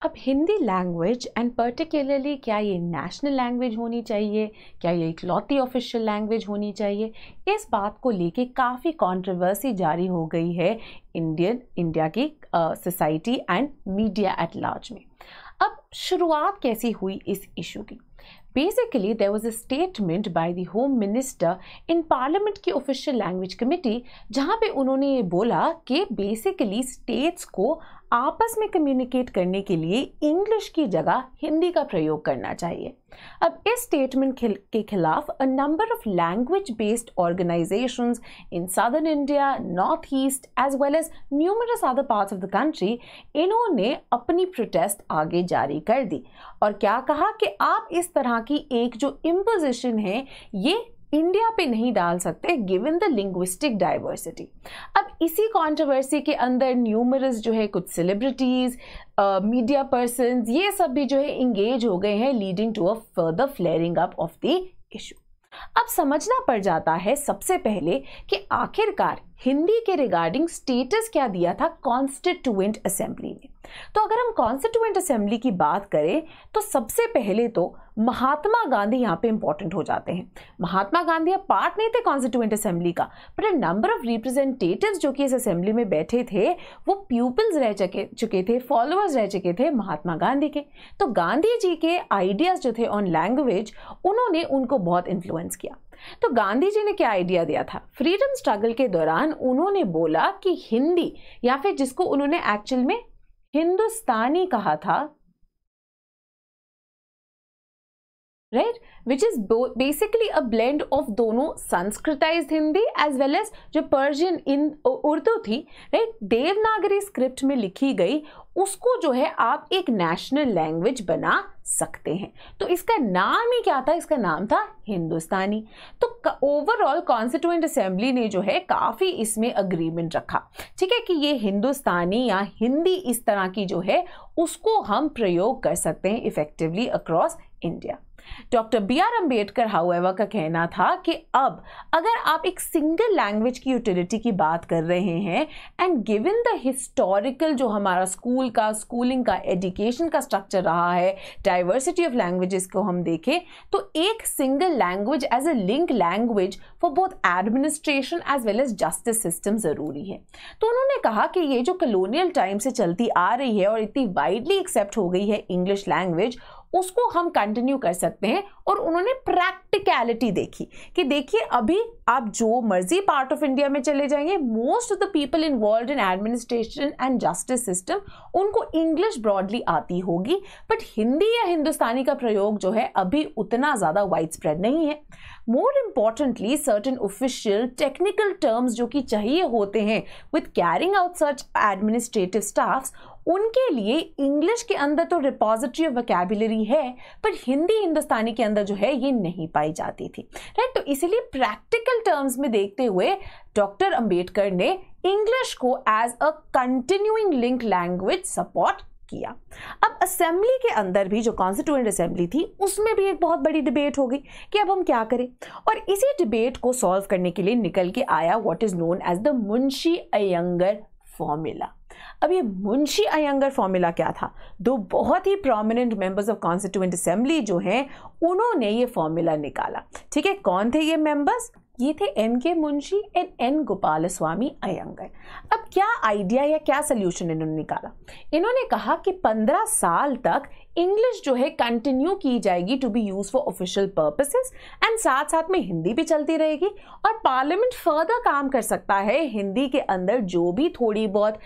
अब Hindi language and particularly क्या ये नेशनल लैंग्वेज होनी चाहिए, क्या ये इकलौती ऑफिशियल लैंग्वेज होनी चाहिए, इस बात को लेके काफ़ी कंट्रोवर्सी जारी हो गई है इंडिया की society and media at large में। अब शुरुआत कैसी हुई इस इशू की? Basically, there was a statement by the Home Minister in Parliament की Official Language Committee जहाँ पे उन्होंने ये बोला कि basically states को आपस में कम्युनिकेट करने के लिए इंग्लिश की जगह हिंदी का प्रयोग करना चाहिए। अब इस स्टेटमेंट के खिलाफ a number of language based organisations in southern India, north east as well as numerous other parts of the country, इन्होंने अपनी प्रोटेस्ट आगे जारी कर दी और क्या कहा कि आप इस तरह की एक जो इम्पोजिशन है ये इंडिया पे नहीं डाल सकते गिवन द लिंग्विस्टिक डाइवर्सिटी। अब इसी कंट्रोवर्सी के अंदर न्यूमरस जो है कुछ सेलिब्रिटीज, मीडिया पर्सन्स, ये सब भी जो है इंगेज हो गए हैं, leading to a further flaring up of the issue. अब समझना पड़ जाता है सबसे पहले कि आखिरकार हिंदी के रिगार्डिंग स्टेटस क्या दिया था कॉन्स्टिट्यूएंट असेंबली ने। तो अगर हम कॉन्स्टिट्यूएंट असेंबली की बात करें तो सबसे पहले तो महात्मा गांधी यहाँ पे इंपॉर्टेंट हो जाते हैं। महात्मा गांधी अब पार्ट नहीं थे कॉन्स्टिट्यूएंट असेंबली का, but a number of representatives जो कि इस असेंबली में बैठे थे वो प्यूपिल्स रह चुके थे, फॉलोअर्स रह चुके थे महात्मा गांधी के। तो गांधी जी के आइडियाज जो थे ऑन लैंग्वेज, उन्होंने उनको बहुत इन्फ्लुएंस किया। तो गांधी जी ने क्या आइडिया दिया था? फ्रीडम स्ट्रगल के दौरान उन्होंने बोला कि हिंदी, या फिर जिसको उन्होंने एक्चुअल में हिंदुस्तानी कहा था, right, which is basically a blend of दोनों संस्कृताइज्ड हिंदी एज वेल एज जो पर्शियन इन उर्दू थी, राइट, देवनागरी स्क्रिप्ट में लिखी गई, उसको जो है आप एक नेशनल लैंग्वेज बना सकते हैं। तो इसका नाम ही क्या था? इसका नाम था हिंदुस्तानी। तो ओवरऑल कॉन्स्टिट्यूएंट असेंबली ने जो है काफी इसमें अग्रीमेंट रखा, ठीक है, कि ये हिंदुस्तानी या हिंदी इस तरह की जो है उसको हम प्रयोग कर सकते हैं effectively across India. Doctor B R Ambedkar however का कहना था कि अब अगर आप एक सिंगल लैंग्वेज की यूटिलिटी की बात कर रहे हैं एंड गिवन द हिस्टोरिकल जो हमारा स्कूलिंग का एजुकेशन का स्ट्रक्चर रहा है, डाइवर्सिटी ऑफ लैंग्वेजेस को हम देखें, तो एक single language as a link language for both administration as well as justice system जरूरी है। तो उन्होंने कहा कि ये जो कॉलोनियल टाइम से चलती आ रही है और इतनी वाइडली एक्सेप्ट हो गई है इंग्लिश लैंग्वेज, उसको हम कंटिन्यू कर सकते हैं। और उन्होंने प्रैक्टिकलिटी देखी कि देखिए अभी आप जो मर्जी पार्ट ऑफ इंडिया में चले जाएंगे, most of the people involved in administration and justice system, उनको इंग्लिश ब्रॉडली आती होगी, बट हिंदी या हिंदुस्तानी का प्रयोग जो है अभी उतना ज्यादा वाइड स्प्रेड नहीं है। More importantly certain official technical terms जो कि चाहिए होते हैं with carrying out such administrative staffs, उनके लिए इंग्लिश के अंदर तो रिपोजिटरी ऑफ वोकैबुलरी है, पर हिंदी हिंदुस्तानी के अंदर जो है ये नहीं पाई जाती थी, राइट। तो इसीलिए प्रैक्टिकल टर्म्स में देखते हुए डॉक्टर अंबेडकर ने इंग्लिश को as a continuing link language support किया। अब असेंबली के अंदर भी जो कॉन्स्टिट्यूएंट असेंबली थी उसमें भी एक बहुत बड़ी डिबेट हो गई कि अब हम क्या करें, और इसी डिबेट को सॉल्व करने के लिए निकल के आया what is known as the Munshi Ayyangar formula. अब ये मुंशी अयंगर फॉर्मूला क्या था? दो बहुत ही prominent members of constituent assembly जो हैं उन्होंने ये फॉर्मूला निकाला, ठीक है। कौन थे ये मेंबर्स? ये थे एन के मुंशी एंड एन गोपालस्वामी अयंगर। अब क्या आइडिया या क्या सोल्यूशन इन्होंने निकाला? इन्होंने कहा कि 15 साल तक इंग्लिश जो है कंटिन्यू की जाएगी to be use for official purposes and साथ साथ में हिंदी भी चलती रहेगी, और पार्लियामेंट फर्दर काम कर सकता है हिंदी के अंदर जो भी थोड़ी बहुत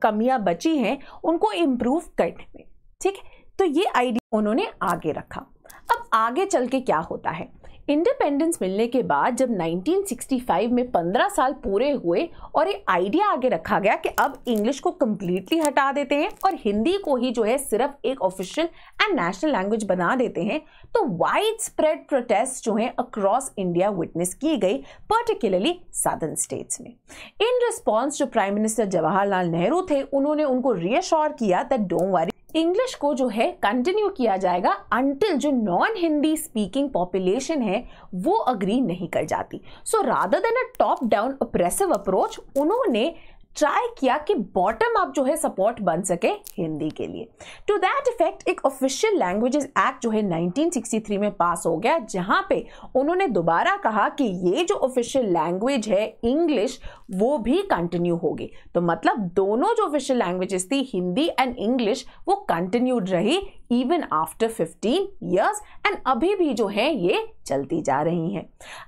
कमियां बची हैं उनको इम्प्रूव करने में, ठीक है। तो ये आइडिया उन्होंने आगे रखा। अब आगे चल के क्या होता है? इंडिपेंडेंस मिलने के बाद जब 1965 में 15 साल पूरे हुए और ये आइडिया आगे रखा गया कि अब इंग्लिश को कंप्लीटली हटा देते हैं और हिंदी को ही जो है सिर्फ एक ऑफिशियल एंड नेशनल लैंग्वेज बना देते हैं, तो वाइड स्प्रेड प्रोटेस्ट जो है अक्रॉस इंडिया विटनेस की गई, पर्टिकुलरली सदर्न स्टेट्स में। इन रिस्पॉन्स जो प्राइम मिनिस्टर जवाहरलाल नेहरू थे, उन्होंने उनको रियश्योर किया दैट डोंट वरी, इंग्लिश को जो है कंटिन्यू किया जाएगा अंटिल जो नॉन हिंदी स्पीकिंग पॉपुलेशन है वो अग्री नहीं कर जाती। सो रादर देन अ टॉप डाउन ऑप्रेसिव अप्रोच, उन्होंने ट्राई किया कि बॉटम अप जो है सपोर्ट बन सके हिंदी के लिए। टू दैट इफेक्ट एक ऑफिशियल लैंग्वेजेस एक्ट जो है 1963 में पास हो गया, जहां पे उन्होंने दोबारा कहा कि ये जो ऑफिशियल लैंग्वेज है इंग्लिश वो भी कंटिन्यू होगी। तो मतलब दोनों जो ऑफिशियल लैंग्वेजेस थी हिंदी एंड इंग्लिश वो कंटिन्यूड रही इवन आफ्टर 15 years एंड अभी भी जो है ये चलती जा रही हैं।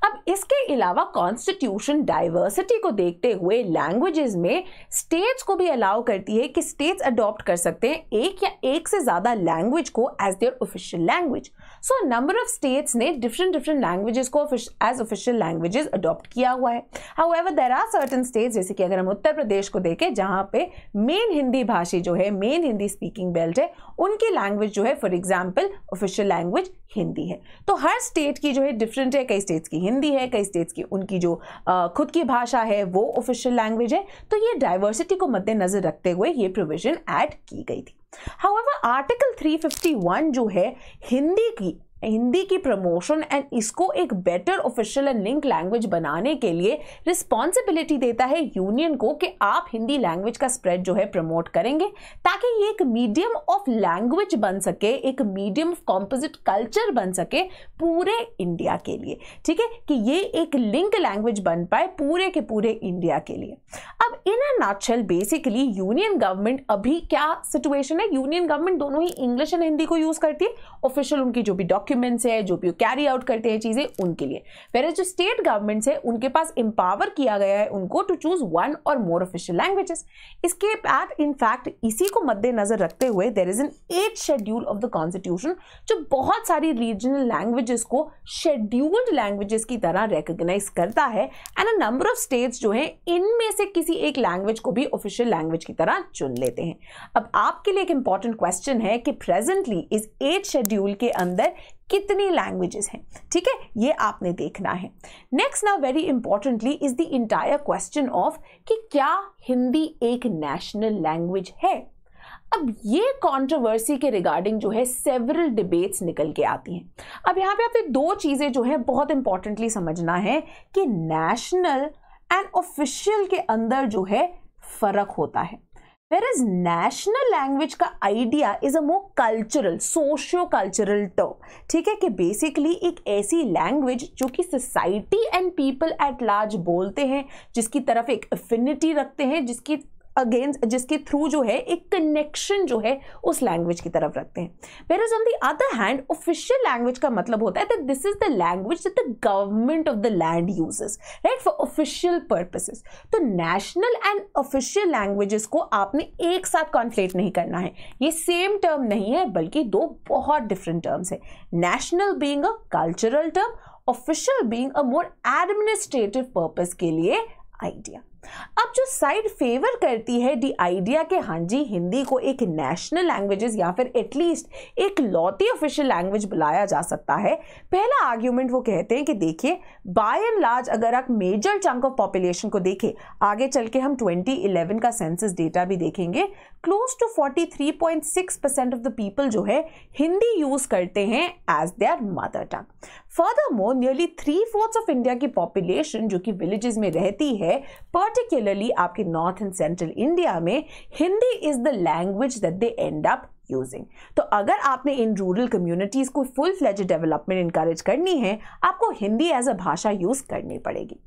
अब इसके अलावा कॉन्स्टिट्यूशन डाइवर्सिटी को देखते हुए लैंग्वेजेस में स्टेट्स को भी अलाउ करती है कि स्टेट्स अडॉप्ट कर सकते हैं एक या एक से ज्यादा लैंग्वेज को as their official language. So number of states ने डिफरेंट लैंग्वेजेस को एज ऑफिशियल लैंग्वेजेस अडॉप्ट किया हुआ है। However there are certain states, जैसे कि अगर हम उत्तर प्रदेश को देखें जहां पे मेन हिंदी भाषी जो है, मेन हिंदी स्पीकिंग बेल्ट है, उनकी लैंग्वेज जो है for example official language Hindi है। तो हर स्टेट की जो है डिफरेंट है, कई स्टेट्स की हिंदी है, कई स्टेट्स की उनकी जो खुद की भाषा है वो ऑफिशियल लैंग्वेज है। तो ये डाइवर्सिटी को मद्देनजर रखते हुए ये प्रोविजन ऐड की गई थी। हाउएवर आर्टिकल 351 जो है हिंदी की प्रमोशन एंड इसको एक better official and link language बनाने के लिए रिस्पॉन्सिबिलिटी देता है यूनियन को कि आप हिंदी लैंग्वेज का स्प्रेड जो है प्रमोट करेंगे ताकि ये एक मीडियम ऑफ लैंग्वेज बन सके, एक मीडियम ऑफ कॉम्पोजिट कल्चर बन सके पूरे इंडिया के लिए। ठीक है, कि ये एक लिंक लैंग्वेज बन पाए पूरे के पूरे इंडिया के लिए। अब in a nutshell basically union government अभी क्या सिचुएशन है, यूनियन गवर्नमेंट दोनों ही इंग्लिश एंड हिंदी को यूज करती है ऑफिशियल उनकी जो भी डॉक्यूमेंट्स है, जो भी कैरी आउट करते हैं चीजें उनके लिए। वेयर जो स्टेट गवर्नमेंट्स है उनके पास एम्पावर किया गया है उनको टू चूज वन और मोर ऑफिशियल लैंग्वेजेस। इसके बाद इनफैक्ट इसी को मद्देनजर रखते हुए there is an 8th schedule of the constitution जो बहुत सारी रीजनल लैंग्वेजेस को शेड्यूल्ड लैंग्वेजेस की तरह रिकॉग्नाइज करता है and a number of states जो है इनमें से किसी एक लैंग्वेज को भी ऑफिशियल लैंग्वेज की तरह चुन लेते हैं। अब आपके लिए एक इंपॉर्टेंट क्वेश्चन है कि प्रेजेंटली इस 8th शेड्यूल के अंदर कितनी लैंग्वेजेस हैं। ठीक है, ये आपने देखना है। Next now very importantly is the entire question of कि क्या हिंदी एक नेशनल लैंग्वेज है। अब ये कंट्रोवर्सी के रिगार्डिंग जो है सेवरल डिबेट्स निकल के आती हैं। अब यहाँ पे आपने दो चीजें जो है बहुत इंपॉर्टेंटली समझना है कि नेशनल एंड ऑफिशियल के अंदर जो है फर्क होता है। Whereas national language का idea is a more cultural, socio-cultural term। ठीक है, कि basically एक ऐसी language जो कि society and people at large बोलते हैं, जिसकी तरफ एक affinity रखते हैं, जिसके थ्रू जो है एक कनेक्शन जो है उस लैंग्वेज की तरफ रखते हैं। Whereas on the other hand, official language का मतलब होता है that this is the language that the government of the land uses, right, for official purposes। तो नेशनल एंड ऑफिशियल लैंग्वेजेस को आपने एक साथ कॉन्फ्लेट नहीं करना है। ये सेम टर्म नहीं है बल्कि दो बहुत डिफरेंट टर्म्स है। National being a cultural term, official being a more administrative purpose के लिए आइडिया। अब जो साइड फेवर करती है दी आइडिया के हाँ जी हिंदी को एक नेशनल लैंग्वेजेस या फिर एटलीस्ट एक लौती ऑफिशियल लैंग्वेज बुलाया जा सकता है, पहला आर्ग्यूमेंट वो कहते हैं कि देखिए बाय एंड लार्ज अगर आप मेजर चंक ऑफ पॉपुलेशन को देखें, आगे चल के हम 2011 का सेंसस डेटा भी देखेंगे, close to 43.6% of the people जो है हिंदी यूज करते हैं as their mother tongue. Furthermore nearly 3/4 of India की पॉपुलेशन जो कि विलेजेस में रहती है, पर्टिकुलरली आपके नॉर्थ एंड सेंट्रल इंडिया में, Hindi is the language that they and up using. तो अगर आपने इन रूरल कम्युनिटीज को फुल फ्लेज डेवलपमेंट इंकरेज करनी है, आपको हिंदी एज अ भाषा यूज करनी पड़ेगी।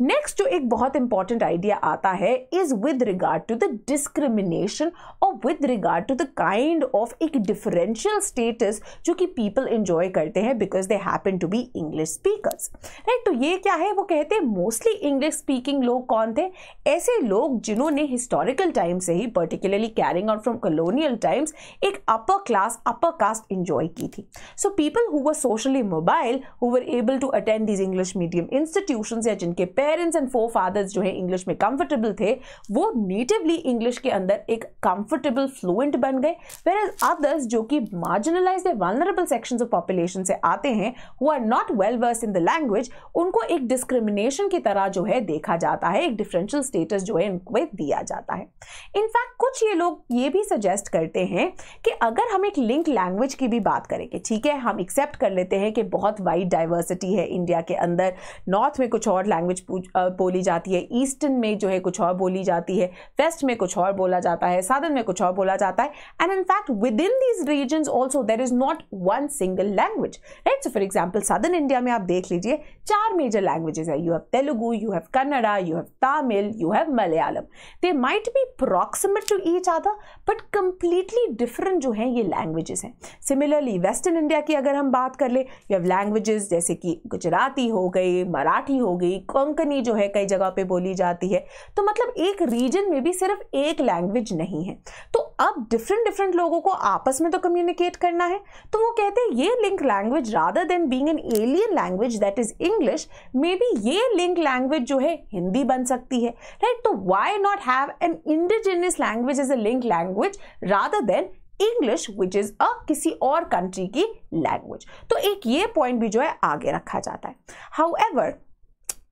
नेक्स्ट जो एक बहुत इंपॉर्टेंट आइडिया आता है is with regard to the discrimination और with regard to the kind of एक डिफरेंशियल स्टेटस जो कि पीपल एंजॉय करते हैं because they happen to be English speakers, right. तो ये क्या है, वो कहते हैं मोस्टली इंग्लिश स्पीकिंग लोग कौन थे, ऐसे लोग जिन्होंने हिस्टोरिकल टाइम से ही particularly carrying out from colonial times एक upper class upper caste enjoy की थी। So people who were socially mobile, who were able to attend these English medium institutions या जिनके पेरेंट्स एंड फोरफादर्स जो है English में कंफर्टेबल थे, वो नेटिवली इंग्लिश के अंदर एक कंफर्टेबल फ्लुएंट बन गए। वेयर अदर्स जो कि marginalised vulnerable sections of population से आते हैं, who are not well versed in the language, उनको एक डिस्क्रिमिनेशन की तरह जो है देखा जाता है, एक डिफरेंशियल स्टेटस जो है उनको दिया जाता है। इनफैक्ट कुछ ये लोग ये भी सजेस्ट करते हैं कि अगर हम एक लिंक लैंग्वेज की भी बात करें कि ठीक है हम एक्सेप्ट कर लेते हैं कि बहुत वाइड डाइवर्सिटी है इंडिया के अंदर, नॉर्थ में कुछ और लैंग्वेज लैंग्वेज बोली जाती है, ईस्टर्न में जो है कुछ और बोली जाती है, वेस्ट में कुछ और बोला जाता है, साउदर्न में कुछ और बोला जाता है. And in fact within these regions also there is not one single language, right. So for example southern India में आप देख लीजिए 4 मेजर लैंग्वेजेस है. You have Telugu, you have Kannada, you have Tamil, you have Malayalam. They might be proximate to each other but completely different जो है ये languages हैं. Similarly western India की अगर हम बात कर ले, यू हैव लैंग्वेजेस जैसे कि गुजराती हो गई, मराठी हो गई, कोंकणी जो है कई जगह पे बोली जाती है. तो मतलब एक रीजन में भी सिर्फ एक लैंग्वेज नहीं है. तो अब डिफरेंट लोगों को आपस में तो कम्युनिकेट करना है, तो वो कहते हैं ये link language rather than being an alien language that is English, may be ये लिंक लैंग्वेज जो है हिंदी बन सकती है, राइट. तो why not have an indigenous language as a link language rather than English which is किसी और country की लैंग्वेज. तो एक ये पॉइंट भी जो है आगे रखा जाता है. हाउएवर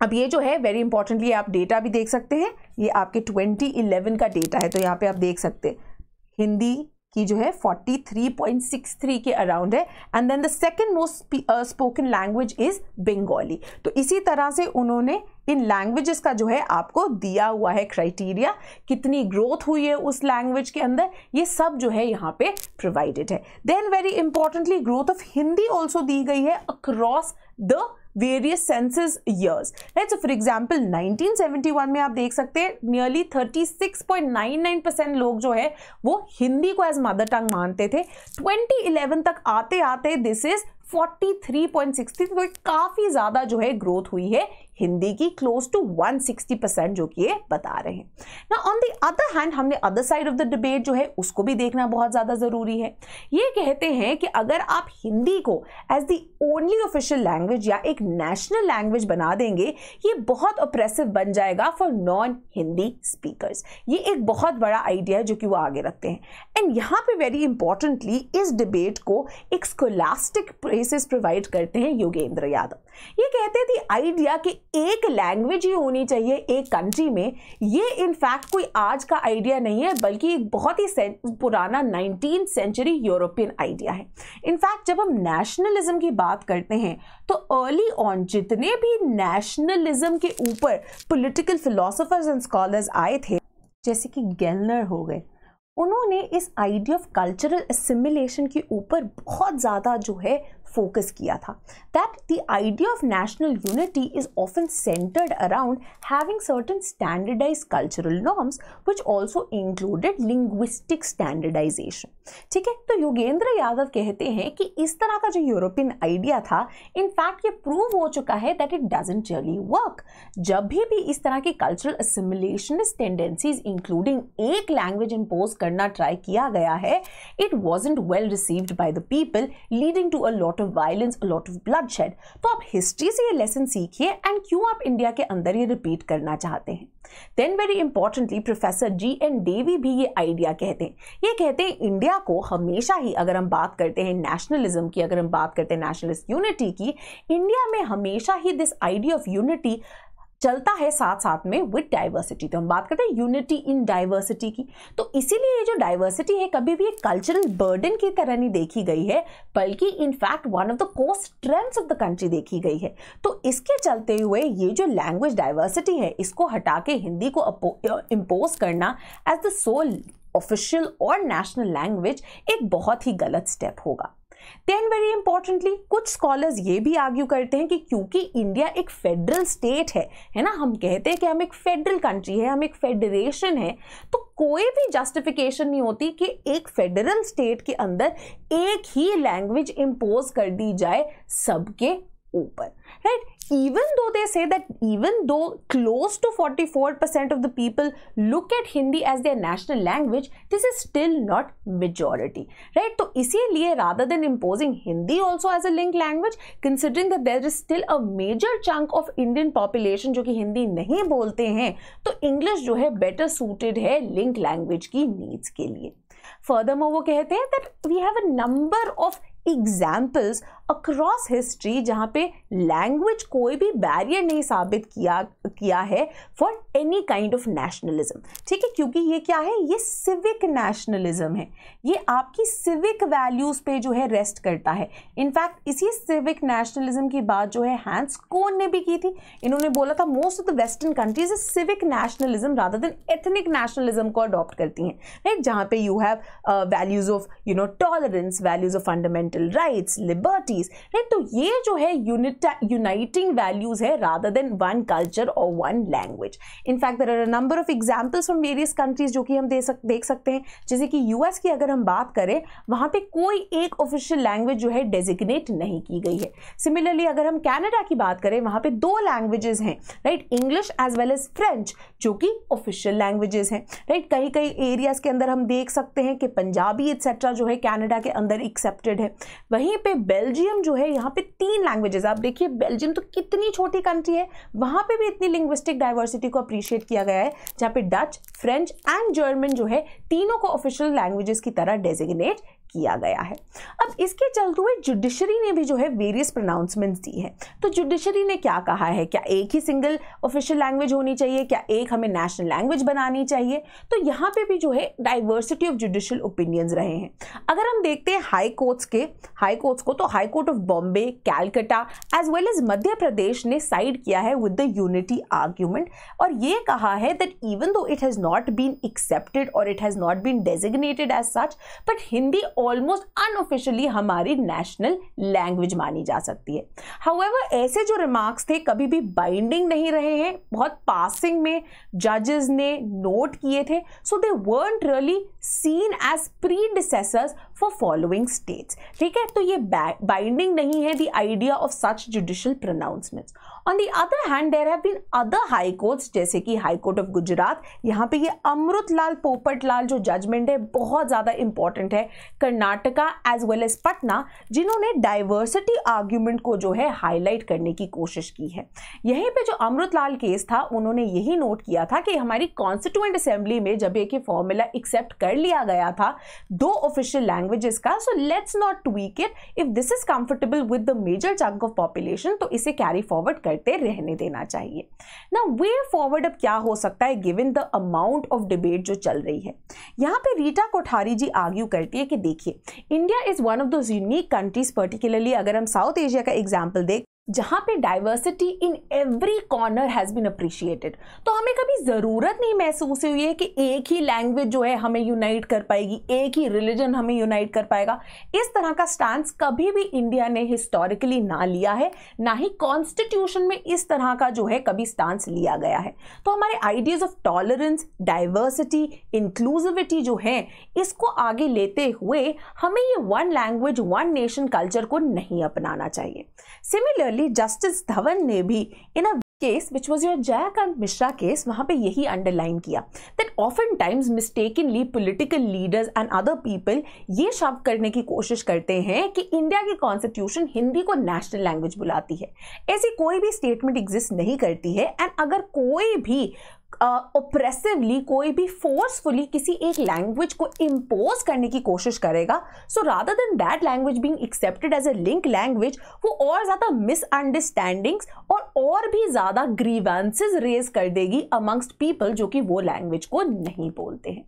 अब ये जो है वेरी इंपॉर्टेंटली आप डेटा भी देख सकते हैं, ये आपके 2011 का डेटा है. तो यहाँ पे आप देख सकते हैं हिंदी की जो है 43.63 के अराउंड है, and then the second most spoken language is Bengali. तो इसी तरह से उन्होंने इन लैंग्वेजेस का जो है आपको दिया हुआ है क्राइटेरिया, कितनी ग्रोथ हुई है उस लैंग्वेज के अंदर, ये सब जो है यहाँ पे प्रोवाइडेड है. Then very importantly growth of Hindi also दी गई है across the various census years, right. So for example 1971 में आप देख सकते हैं नियरली 36.99% लोग जो है वो हिंदी को एज मदर टंग मानते थे. 2011 तक आते आते दिस इज 43.63, तो काफी ज्यादा जो है ग्रोथ हुई है हिंदी की, क्लोज टू 160% जो कि ये बता रहे हैं. ना ऑन द अदर हैंड हमने other side of the debate जो है उसको भी देखना बहुत ज्यादा जरूरी है. ये कहते हैं कि अगर आप हिंदी को as the only official language या एक नेशनल लैंग्वेज बना देंगे, ये बहुत ऑप्रेसिव बन जाएगा फॉर नॉन हिंदी स्पीकर्स. ये एक बहुत बड़ा आइडिया है जो कि वो आगे रखते हैं. एंड यहाँ पे वेरी इंपॉर्टेंटली इस डिबेट को एक स्कॉलास्टिक बेसिस प्रोवाइड करते हैं योगेंद्र यादव. ये कहते थे आइडिया कि एक लैंग्वेज ही होनी चाहिए एक कंट्री में, ये इनफैक्ट कोई आज का आइडिया नहीं है बल्कि एक बहुत ही पुराना 19th सेंचुरी यूरोपियन आइडिया है. इनफैक्ट जब हम नेशनलिज्म की बात करते हैं तो अर्ली ऑन जितने भी नेशनलिज्म के ऊपर पॉलिटिकल फिलोसोफर्स एंड स्कॉलर्स आए थे, जैसे कि गेलनर हो गए, उन्होंने इस आइडिया ऑफ कल्चरल एसिमिलेशन के ऊपर बहुत ज़्यादा जो है फोकस किया था. That the idea of national unity is often centred around having certain standardised cultural norms which also included linguistic standardisation. ठीक है, तो योगेंद्र यादव कहते हैं कि इस तरह का जो यूरोपियन आइडिया था, इनफैक्ट ये प्रूव हो चुका है that it doesn't really work. जब भी इस तरह की कल्चरल एसिमिलेशनिस्ट टेंडेंसीज इंक्लूडिंग एक लैंग्वेज इंपोज करना ट्राई किया गया है, it wasn't well received by the people, leading to a lot of violence, a lot of bloodshed. तो आप हिस्ट्री से ये लेसन सीखिए एंड क्यों आप इंडिया के अंदर ये रिपीट करना चाहते हैं. Then very importantly professor G.N. Devy भी ये आइडिया कहते हैं. ये कहते हैं इंडिया को हमेशा ही, अगर हम बात करते हैं नेशनलिज्म की, अगर हम बात करते हैं नेशनलिस्ट यूनिटी की, इंडिया में हमेशा ही दिस आइडिया ऑफ यूनिटी चलता है साथ साथ में विद डाइवर्सिटी. तो हम बात करते हैं यूनिटी इन डाइवर्सिटी की. तो इसीलिए ये जो डाइवर्सिटी है कभी भी एक कल्चरल बर्डन की तरह नहीं देखी गई है, बल्कि in fact one of the core strengths of the country देखी गई है. तो इसके चलते हुए ये जो लैंग्वेज डाइवर्सिटी है, इसको हटा के हिंदी को इम्पोज करना एज द सोल ऑफिशियल और नेशनल लैंग्वेज एक बहुत ही गलत स्टेप होगा. देन वेरी इंपॉर्टेंटली कुछ स्कॉलर्स ये भी आर्ग्यू करते हैं कि क्योंकि इंडिया एक फेडरल स्टेट है ना, हम कहते हैं कि हम एक फेडरल कंट्री है, हम एक फेडरेशन है, तो कोई भी जस्टिफिकेशन नहीं होती कि एक फेडरल स्टेट के अंदर एक ही लैंग्वेज इंपोज कर दी जाए सबके ऊपर, right? Even though they say that even though close to 44% of the people look at Hindi as their national language, this is still not majority, right? तो इसीलिए rather than imposing Hindi also as a linked language, considering that there is still a major chunk of Indian population जो कि हिंदी नहीं बोलते हैं, तो English जो है better suited है linked language की needs के लिए. Furthermore वो कहते हैं that we have a number of examples across history जहाँ पे लैंग्वेज कोई भी बैरियर नहीं साबित किया है for any kind of nationalism. ठीक है, क्योंकि ये क्या है, ये सिविक नेशनलिज्म है, ये आपकी सिविक वैल्यूज पे जो है रेस्ट करता है। इनफैक्ट इसी सिविक नेशनलिज्म की बात जो है हैंस कोन ने भी की थी। इन्होंने बोला था most of the western countries civic nationalism rather than ethnic nationalism को अडॉप्ट करती हैं, राइट, जहाँ पे you have values of tolerance, values of fundamental rights, liberties, right. तो ये जो है यूनाइटिंग वैल्यूज है रादर देन वन कल्चर और one language. In fact there are a number of examples from various countries जो कि हम देख सकते हैं। जैसे कि यूएस की अगर हम बात करें, वहां पे कोई एक ऑफिशियल लैंग्वेज जो है डेजिग्नेट नहीं की गई है। सिमिलरली अगर हम कनाडा की बात करें, वहां पे 2 लैंग्वेजेस हैं, right, English as well as French, जो कि ऑफिशियल लैंग्वेजेस हैं, राइट। कई कई एरियाज के अंदर हम देख सकते हैं कि पंजाबी एटसेट्रा जो है कनाडा के अंदर एक्सेप्टेड है। वहीं पे बेल्जियम जो है, यहाँ पे 3 लैंग्वेजेस, आप देखिए बेल्जियम तो कितनी छोटी कंट्री है, वहां पे भी इतनी लिंग्विस्टिक डाइवर्सिटी को अप्रिशिएट किया गया है, जहाँ पे डच, फ्रेंच एंड जर्मन जो है तीनों को ऑफिशियल लैंग्वेजेस की तरह डेजिग्नेट किया गया है। अब इसके चलते हुए जुडिशरी ने भी जो है वेरियस प्रोनाउंसमेंट्स दी है। तो जुडिशरी ने क्या कहा है, क्या एक ही सिंगल ऑफिशियल लैंग्वेज होनी चाहिए, क्या एक हमें नेशनल लैंग्वेज बनानी चाहिए? तो यहाँ पे भी जो है डाइवर्सिटी ऑफ जुडिशियल ओपिनियंस रहे हैं। अगर हम देखते हैं हाई कोर्ट्स को, तो high court of Bombay, Calcutta as well as Madhya Pradesh ने साइड किया है विद द यूनिटी आर्ग्यूमेंट, और ये कहा है that even though it has not been accepted और it has not been designated as such, but Hindi almost unofficially हमारी नेशनल लैंग्वेज मानी जा सकती है। हाउएवर ऐसे जो रिमार्क्स थे कभी भी बाइंडिंग नहीं रहे हैं, बहुत पासिंग में जजेस ने नोट किए थे, सो दे weren't really seen as predecessors for following states। ठीक है, तो ये बाइंडिंग नहीं है the idea of such judicial pronouncements. On the other hand there have been other high courts, जैसे कि हाई कोर्ट ऑफ गुजरात, यहाँ पे ये अमृतलाल पोपटलाल जो जजमेंट है बहुत ज्यादा इंपॉर्टेंट है, Karnataka as well as Patna, जिन्होंने डाइवर्सिटी आर्ग्यूमेंट को जो है हाईलाइट करने की कोशिश की है। यहीं पे जो अमृतलाल केस था, उन्होंने यही नोट किया था कि हमारी कॉन्स्टिट्यूएंट असेंबली में जब एक फॉर्मूला एक्सेप्ट कर लिया गया था 2 ऑफिशियल लैंग्वेजेस का, so let's not tweak it, if this is comfortable with the major chunk of population, तो इसे कैरी फॉरवर्ड करते रहने देना चाहिए ना। वे फॉरवर्ड अब क्या हो सकता है given the amount of debate जो चल रही है। यहाँ पे रीटा कोठारी जी आर्ग्यू करती है कि देखिए, India is one of those unique countries, particularly अगर हम साउथ एशिया का एग्जाम्पल देख, जहां पे diversity in every corner has been appreciated. तो हमें कभी जरूरत नहीं महसूस हुई है कि एक ही लैंग्वेज जो है हमें यूनाइट कर पाएगी, एक ही रिलीजन हमें यूनाइट कर पाएगा। इस तरह का स्टांस कभी भी इंडिया ने हिस्टोरिकली ना लिया है, ना ही कॉन्स्टिट्यूशन में इस तरह का जो है कभी स्टांस लिया गया है। तो हमारे ideas of tolerance, diversity, inclusivity जो है, इसको आगे लेते हुए हमें ये one language one nation culture को नहीं अपनाना चाहिए। सिमिलरली जस्टिस धवन ने भी in a case which was your Jaikant Mishra case, वहां पे यही अंडरलाइन किया that oftentimes mistakenly political leaders and other people ये शब्द करने की कोशिश करते हैं कि इंडिया की कॉन्स्टिट्यूशन हिंदी को नेशनल लैंग्वेज बुलाती है। ऐसी कोई भी स्टेटमेंट एग्जिस्ट नहीं करती है, एंड अगर कोई भी ऑप्रेसिवली, कोई भी फोर्सफुली किसी एक लैंग्वेज को इम्पोज करने की कोशिश करेगा, so rather than that language being accepted as a link language, वो और ज्यादा मिसअंडरस्टैंडिंग्स और भी ज्यादा ग्रीवेंसेस रेज कर देगी अमंगस्ट पीपल जो कि वो लैंग्वेज को नहीं बोलते हैं।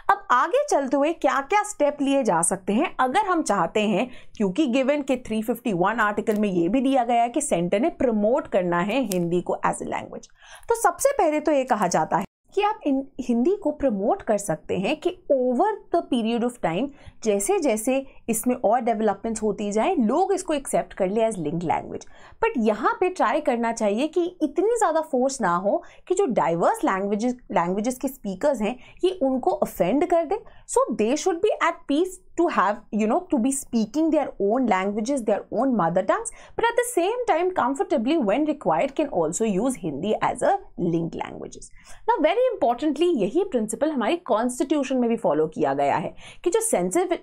अब आगे चलते हुए क्या क्या स्टेप लिए जा सकते हैं अगर हम चाहते हैं, क्योंकि गिवन के 351 आर्टिकल में ये भी दिया गया है कि सेंटर ने प्रमोट करना है हिंदी को एज ए लैंग्वेज। तो सबसे पहले तो ये कहा जाता है कि आप हिंदी को प्रमोट कर सकते हैं कि over the period of time, जैसे जैसे इसमें और डेवलपमेंट्स होती जाए, लोग इसको एक्सेप्ट कर ले एज लिंक लैंग्वेज। बट यहाँ पे ट्राई करना चाहिए कि इतनी ज़्यादा फोर्स ना हो कि जो डाइवर्स लैंग्वेजेस के स्पीकर्स हैं ये उनको ऑफेंड कर दे। So they should be at peace to have, to be speaking their own languages, their own mother tongues, but at the same time comfortably when required can also use Hindi as a link languages. Now very importantly यही principle हमारी constitution में भी follow किया गया है कि जो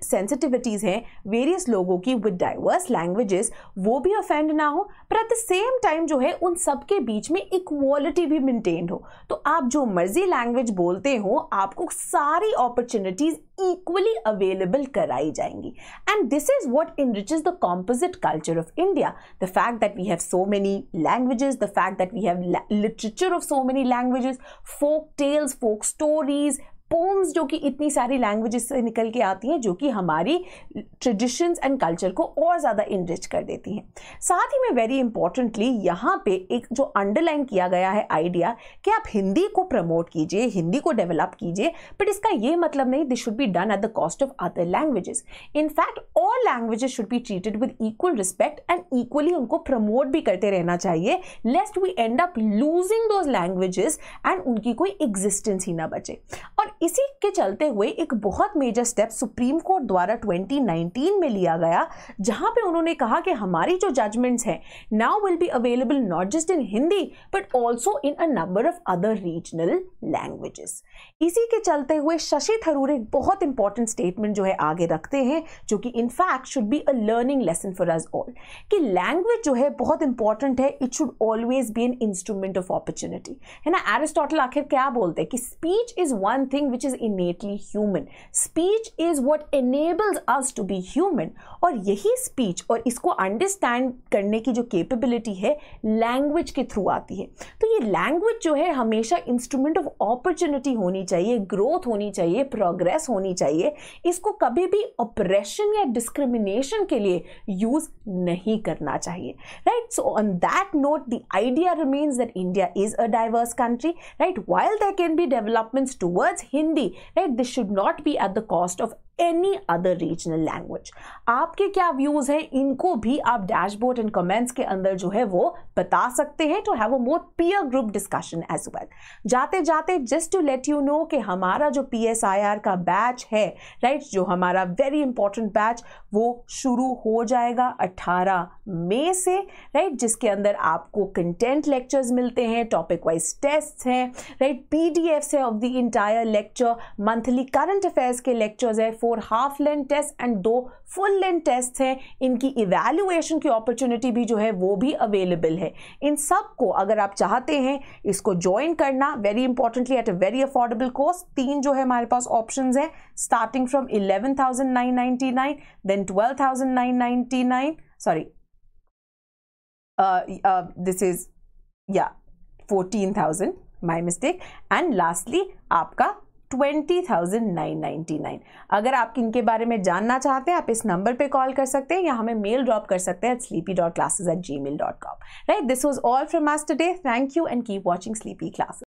sensitivities हैं हैं वेरियस लोगों की विद डाइवर्स लैंग्वेजेस, वो भी ऑफेंड ना हो, पर एट द सेम टाइम जो है उन सब के बीच में इक्वालिटी भी मेंटेन हो। तो आप जो मर्जी लैंग्वेज बोलते हो, आपको सारी अपॉर्चुनिटीज equally available कराई जाएंगी। And this is what enriches the composite culture of India. The fact that we have so many languages, the fact that we have literature of so many languages, folk tales, folk stories, poems जो कि इतनी सारी languages से निकल के आती हैं, जो कि हमारी ट्रेडिशंस एंड कल्चर को और ज़्यादा इनरिच कर देती हैं। साथ ही में वेरी इंपॉर्टेंटली यहाँ पे एक जो अंडरलाइन किया गया है आइडिया कि आप हिंदी को प्रमोट कीजिए, हिंदी को डेवलप कीजिए, बट इसका ये मतलब नहीं this should be done at the cost of other languages. In fact all languages should be treated with equal respect and equally उनको प्रमोट भी करते रहना चाहिए, lest we end up losing those languages and उनकी कोई एग्जिस्टेंस ही ना बचे। और इसी के चलते हुए एक बहुत मेजर स्टेप सुप्रीम कोर्ट द्वारा 2019 में लिया गया, जहां पे उन्होंने कहा कि हमारी जो जजमेंट्स हैं now will be available not just in Hindi but also in a number of other regional languages. इसी के चलते हुए शशि थरूर एक बहुत इंपॉर्टेंट स्टेटमेंट जो है आगे रखते हैं, जो कि in fact should be a learning lesson for us all, कि लैंग्वेज जो है बहुत इंपॉर्टेंट है, it should always be an instrument of opportunity, है ना। एरिस्टोटल आखिर क्या बोलते हैं कि speech is one thing which is innately human. Speech is what enables us to be human. और यही speech और इसको understand करने की जो capability है language के थ्रू आती है। तो ये language जो है हमेशा instrument of opportunity होनी चाहिए, growth होनी चाहिए, progress होनी चाहिए। इसको कभी भी oppression या discrimination के लिए use नहीं करना चाहिए, right? So on that note, the idea remains that India is a diverse country, right? While there can be developments towards Hindi, right, this should not be at the cost of any other regional language. आपके क्या views हैं, इनको भी आप dashboard and comments के अंदर जो है वो बता सकते हैं, to have a more peer group discussion as well. जाते जाते just to let you know कि हमारा जो PSIR का बैच है, राइट, जो हमारा वेरी इंपॉर्टेंट बैच, वो शुरू हो जाएगा 18 मई से, राइट, जिसके अंदर आपको कंटेंट लेक्चर्स मिलते हैं, टॉपिक वाइज टेस्ट हैं, राइट, PDFs है of the entire lecture, monthly current affairs के लेक्चर्स है, 4 half length test and 2 full length test हैं। इनकी इवैल्यूएशन की अपॉर्चुनिटी भी जो है वो भी अवेलेबल है। इन सब को अगर आप चाहते हैं इसको ज्वाइन करना, very importantly at a very affordable cost, 3 जो है हमारे पास ऑप्शंस हैं, starting from 11,999, then 12,999, sorry this is 14,000, my mistake, and lastly आपका 20,999। अगर आप इनके बारे में जानना चाहते हैं, आप इस नंबर पे कॉल कर सकते हैं या हमें मेल ड्रॉप कर सकते हैं sleepy.classes@gmail.com। Right, this was all from us today. Thank you and keep watching Sleepy Classes.